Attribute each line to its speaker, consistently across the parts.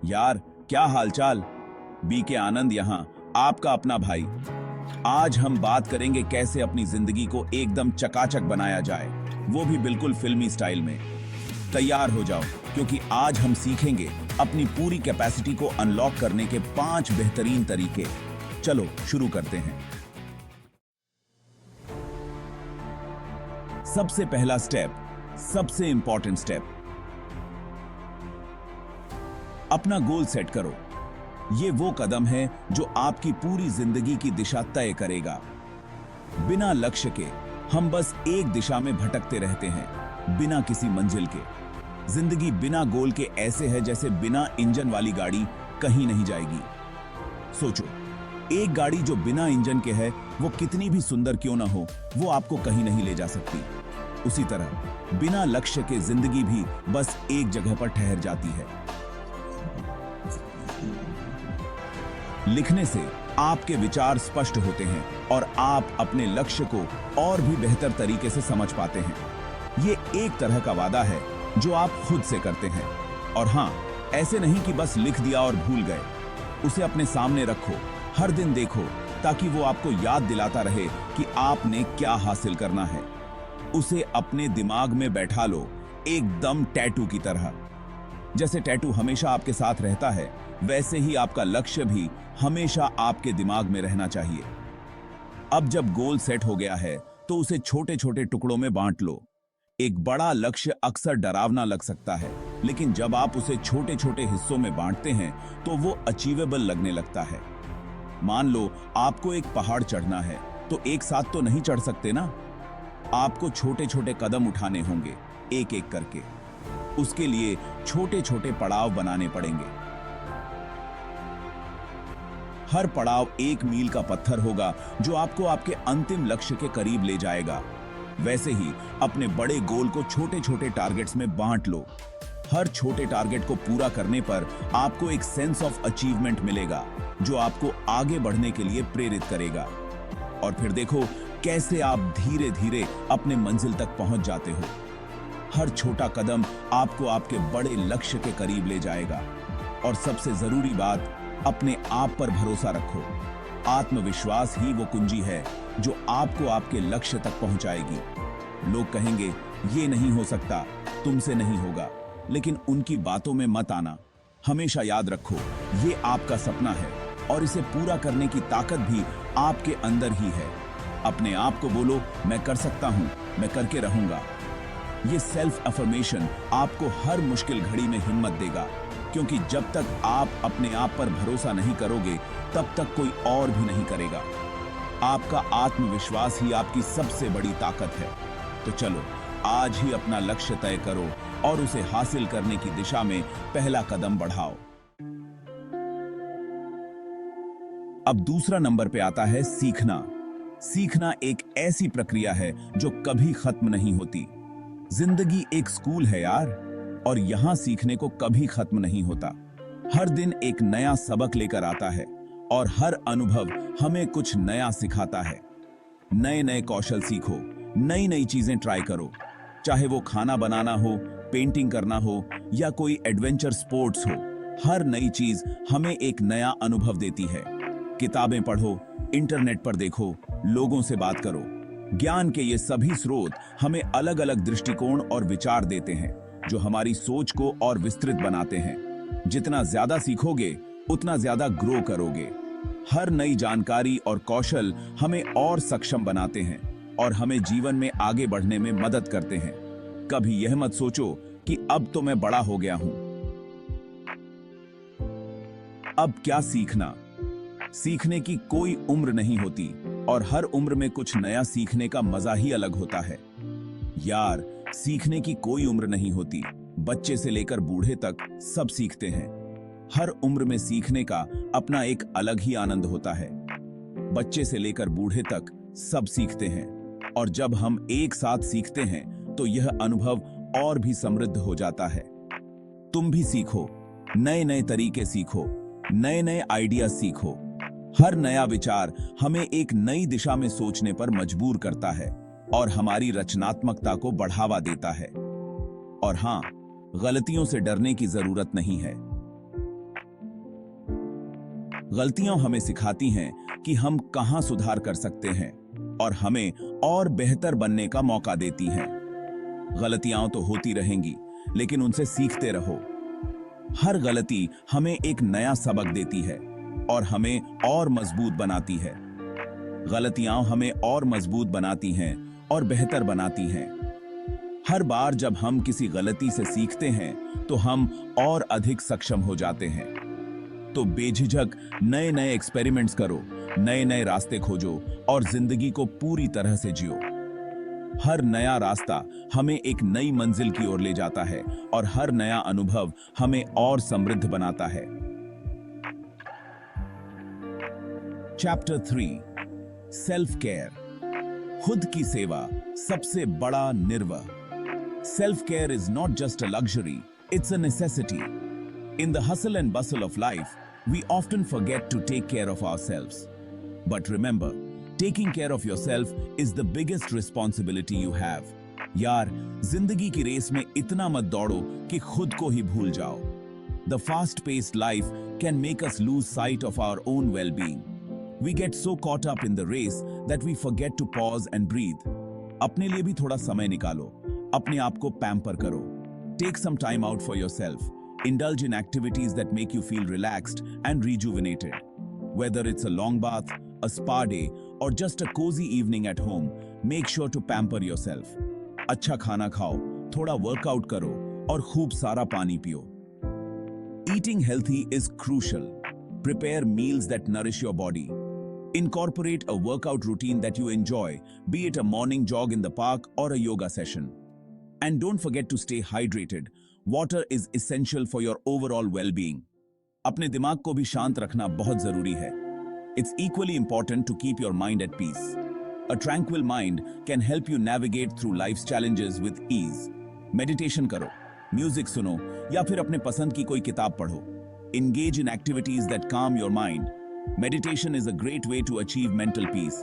Speaker 1: यार, क्या हालचाल। बी के आनंद यहाँ, आपका अपना भाई। आज हम बात करेंगे कैसे अपनी जिंदगी को एकदम चकाचक बनाया जाए, वो भी बिल्कुल फिल्मी स्टाइल में। तैयार हो जाओ, क्योंकि आज हम सीखेंगे अपनी पूरी कैपेसिटी को अनलॉक करने के 5 बेहतरीन तरीके। चलो शुरू करते हैं। सबसे पहला स्टेप, सबसे इंपॉर्टेंट स्टेप, अपना गोल सेट करो। यह वो कदम है जो आपकी पूरी जिंदगी की दिशा तय करेगा। बिना लक्ष्य के हम बस एक दिशा में भटकते रहते हैं, बिना किसी मंजिल के। जिंदगी बिना गोल के ऐसे है जैसे बिना इंजन वाली गाड़ी कहीं नहीं जाएगी। सोचो, एक गाड़ी जो बिना इंजन के है, वो कितनी भी सुंदर क्यों ना हो, वो आपको कहीं नहीं ले जा सकती। उसी तरह बिना लक्ष्य के जिंदगी भी बस एक जगह पर ठहर जाती है। लिखने से आपके विचार स्पष्ट होते हैं और आप अपने लक्ष्य को और भी बेहतर तरीके से समझ पाते हैं। ये एक तरह का वादा है जो आप खुद से करते हैं। और हां, ऐसे नहीं कि बस लिख दिया और भूल गए। उसे अपने सामने रखो, हर दिन देखो, ताकि वो आपको याद दिलाता रहे कि आपने क्या हासिल करना है। उसे अपने दिमाग में बैठा लो, एकदम टैटू की तरह। जैसे टैटू हमेशा आपके साथ रहता है, वैसे ही आपका लक्ष्य भी हमेशा आपके दिमाग में रहना चाहिए। अब जब गोल सेट हो गया है, तो उसे छोटे छोटे टुकड़ों में बांट लो। एक बड़ा लक्ष्य अक्सर डरावना लग सकता है, लेकिन जब आप उसे छोटे छोटे हिस्सों में बांटते हैं, तो वो अचीवेबल लगने लगता है। मान लो आपको एक पहाड़ चढ़ना है, तो एक साथ तो नहीं चढ़ सकते ना। आपको छोटे छोटे कदम उठाने होंगे, एक एक करके। उसके लिए छोटे छोटे पड़ाव बनाने पड़ेंगे। हर पड़ाव एक मील का पत्थर होगा जो आपको आपके अंतिम लक्ष्य के करीब ले जाएगा। वैसे ही अपने बड़े गोल को छोटे छोटे टारगेट्स में बांट लो। हर छोटे टारगेट को पूरा करने पर आपको एक सेंस ऑफ अचीवमेंट मिलेगा, जो आपको आगे बढ़ने के लिए प्रेरित करेगा। और फिर देखो कैसे आप धीरे धीरे अपने मंजिल तक पहुंच जाते हो। हर छोटा कदम आपको आपके बड़े लक्ष्य के करीब ले जाएगा। और सबसे जरूरी बात, अपने आप पर भरोसा रखो। आत्मविश्वास ही वो कुंजी है जो आपको आपके लक्ष्य तक पहुंचाएगी। लोग कहेंगे ये नहीं हो सकता, तुमसे नहीं होगा, लेकिन उनकी बातों में मत आना। हमेशा याद रखो, ये आपका सपना है और इसे पूरा करने की ताकत भी आपके अंदर ही है। अपने आप को बोलो, मैं कर सकता हूं, मैं करके रहूंगा। ये सेल्फ अफर्मेशन आपको हर मुश्किल घड़ी में हिम्मत देगा, क्योंकि जब तक आप अपने आप पर भरोसा नहीं करोगे, तब तक कोई और भी नहीं करेगा। आपका आत्मविश्वास ही आपकी सबसे बड़ी ताकत है। तो चलो आज ही अपना लक्ष्य तय करो और उसे हासिल करने की दिशा में पहला कदम बढ़ाओ। अब दूसरा नंबर पे आता है सीखना। सीखना एक ऐसी प्रक्रिया है जो कभी खत्म नहीं होती। जिंदगी एक स्कूल है यार, और यहां सीखने को कभी खत्म नहीं होता। हर दिन एक नया सबक लेकर आता है और हर अनुभव हमें कुछ नया सिखाता है। नए नए कौशल सीखो, नई नई चीजें ट्राई करो, चाहे वो खाना बनाना हो, पेंटिंग करना हो या कोई एडवेंचर स्पोर्ट्स हो। हर नई चीज हमें एक नया अनुभव देती है। किताबें पढ़ो, इंटरनेट पर देखो, लोगों से बात करो। ज्ञान के ये सभी स्रोत हमें अलग अलग दृष्टिकोण और विचार देते हैं, जो हमारी सोच को और विस्तृत बनाते हैं। जितना ज्यादा सीखोगे, उतना ज्यादा ग्रो करोगे। हर नई जानकारी और कौशल हमें और सक्षम बनाते हैं और हमें जीवन में आगे बढ़ने में मदद करते हैं। कभी यह मत सोचो कि अब तो मैं बड़ा हो गया हूं। अब क्या सीखना? सीखने की कोई उम्र नहीं होती और हर उम्र में कुछ नया सीखने का मजा ही अलग होता है। यार, सीखने की कोई उम्र नहीं होती। बच्चे से लेकर बूढ़े तक सब सीखते हैं। हर उम्र में सीखने का अपना एक अलग ही आनंद होता है। बच्चे से लेकर बूढ़े तक सब सीखते हैं, और जब हम एक साथ सीखते हैं तो यह अनुभव और भी समृद्ध हो जाता है। तुम भी सीखो, नए नए तरीके सीखो, नए नए आइडिया सीखो। हर नया विचार हमें एक नई दिशा में सोचने पर मजबूर करता है और हमारी रचनात्मकता को बढ़ावा देता है। और हां, गलतियों से डरने की जरूरत नहीं है। गलतियां हमें सिखाती हैं कि हम कहां सुधार कर सकते हैं और हमें और बेहतर बनने का मौका देती हैं। गलतियां तो होती रहेंगी, लेकिन उनसे सीखते रहो। हर गलती हमें एक नया सबक देती है और हमें और मजबूत बनाती है। गलतियां हमें और मजबूत बनाती हैं और बेहतर बनाती हैं। हर बार जब हम किसी गलती से सीखते हैं तो हम और अधिक सक्षम हो जाते हैं। तो बेझिझक नए नए एक्सपेरिमेंट्स करो, नए नए रास्ते खोजो और जिंदगी को पूरी तरह से जियो। हर नया रास्ता हमें एक नई मंजिल की ओर ले जाता है और हर नया अनुभव हमें और समृद्ध बनाता है। Chapter 3, self care. खुद की सेवा सबसे बड़ा निर्वाह। Self care is not just a luxury, it's a necessity. In the hustle and bustle of life, we often forget to take care of ourselves. But remember, taking care of yourself is the biggest responsibility you have. यार, जिंदगी की race में इतना मत दौड़ो कि खुद को ही भूल जाओ। The fast-paced life can make us lose sight of our own well-being. We get so caught up in the race that we forget to pause and breathe. अपने लिए भी थोड़ा समय निकालो, अपने आप को पैम्पर करो। Take some time out for yourself. Indulge in activities that make you feel relaxed and rejuvenated. Whether it's a long bath, a spa day, or just a cozy evening at home, make sure to pamper yourself. अच्छा खाना खाओ, थोड़ा workout करो और खूब सारा पानी पियो। Eating healthy is crucial. Prepare meals that nourish your body. Incorporate a workout routine that you enjoy, be it a morning jog in the park or a yoga session. And don't forget to stay hydrated. Water is essential for your overall well-being. अपने दिमाग को भी शांत रखना बहुत जरूरी है. It's equally important to keep your mind at peace. A tranquil mind can help you navigate through life's challenges with ease. Meditation करो, म्यूजिक सुनो या फिर अपने पसंद की कोई किताब पढ़ो. Engage in activities that calm your mind. Meditation is a great way to achieve mental peace.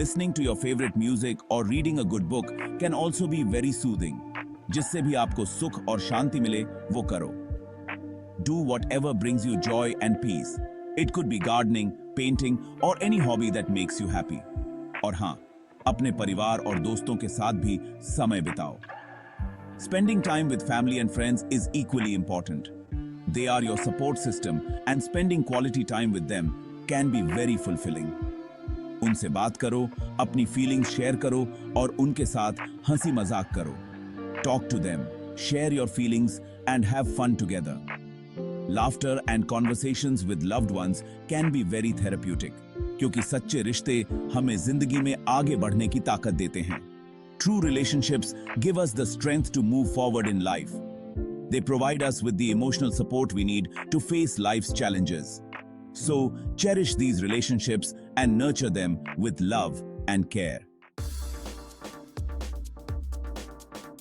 Speaker 1: Listening to your favorite music or reading a good book can also be very soothing. जिससे भी आपको सुख और शांति मिले वो करो. Do whatever brings you joy and peace. It could be gardening, painting or any hobby that makes you happy. और हाँ, अपने परिवार और दोस्तों के साथ भी समय बिताओ. Spending time with family and friends is equally important. They are your support system and spending quality time with them can be very fulfilling. उनसे बात करो, अपनी फीलिंग्स शेयर करो और उनके साथ हंसी मजाक करो. Talk to them, share your feelings, and have fun together. Laughter and conversations with loved ones can be very therapeutic, क्योंकि सच्चे रिश्ते हमें जिंदगी में आगे बढ़ने की ताकत देते हैं. True relationships give us the strength to move forward in life. They provide us with the emotional support we need to face life's challenges. So, cherish these relationships and nurture them with love and care.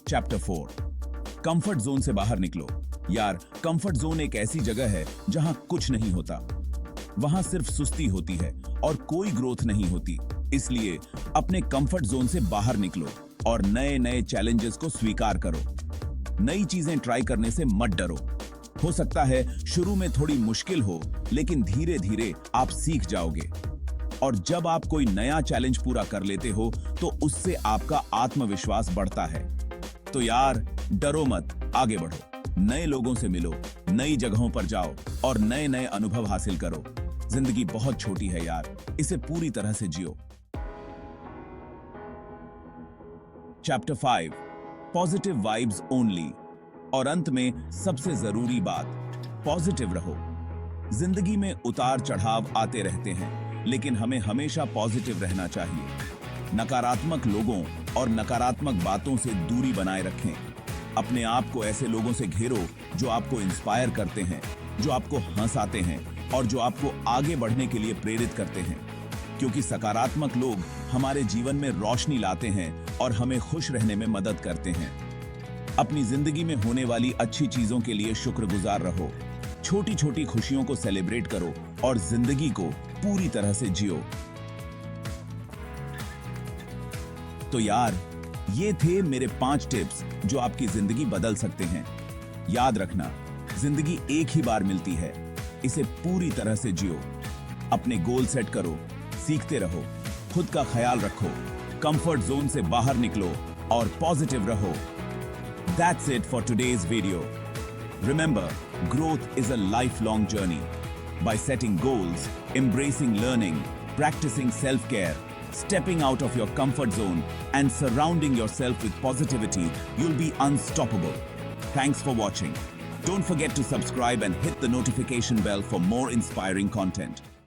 Speaker 1: Chapter 4, comfort zone से बाहर निकलो. यार, comfort zone एक ऐसी जगह है जहां कुछ नहीं होता. वहां सिर्फ सुस्ती होती है और कोई ग्रोथ नहीं होती. इसलिए अपने कंफर्ट जोन से बाहर निकलो और नए नए चैलेंजेस को स्वीकार करो. नई चीजें ट्राई करने से मत डरो. हो सकता है शुरू में थोड़ी मुश्किल हो, लेकिन धीरे धीरे आप सीख जाओगे. और जब आप कोई नया चैलेंज पूरा कर लेते हो तो उससे आपका आत्मविश्वास बढ़ता है. तो यार, डरो मत, आगे बढ़ो. नए लोगों से मिलो, नई जगहों पर जाओ और नए नए अनुभव हासिल करो. जिंदगी बहुत छोटी है यार, इसे पूरी तरह से जियो. Chapter 5, positive vibes only. और अंत में सबसे जरूरी बात, पॉजिटिव रहो. जिंदगी में उतार चढ़ाव आते रहते हैं, लेकिन हमें हमेशा पॉजिटिव रहना चाहिए. नकारात्मक लोगों और नकारात्मक बातों से दूरी बनाए रखें. अपने आप को ऐसे लोगों से घेरो जो आपको इंस्पायर करते हैं, जो आपको हंसाते हैं और जो आपको आगे बढ़ने के लिए प्रेरित करते हैं. क्योंकि सकारात्मक लोग हमारे जीवन में रोशनी लाते हैं और हमें खुश रहने में मदद करते हैं. अपनी जिंदगी में होने वाली अच्छी चीजों के लिए शुक्रगुजार रहो. छोटी छोटी खुशियों को सेलिब्रेट करो और जिंदगी को पूरी तरह से जियो. तो यार, ये थे मेरे 5 टिप्स जो आपकी जिंदगी बदल सकते हैं. याद रखना, जिंदगी एक ही बार मिलती है, इसे पूरी तरह से जियो. अपने गोल सेट करो, सीखते रहो, खुद का ख्याल रखो, कंफर्ट जोन से बाहर निकलो और पॉजिटिव रहो। That's it for today's video. Remember, growth is a lifelong journey. By setting goals, embracing learning, practicing self-care, stepping out of your comfort zone, and surrounding yourself with positivity, you'll be unstoppable. Thanks for watching. Don't forget to subscribe and hit the notification bell for more inspiring content.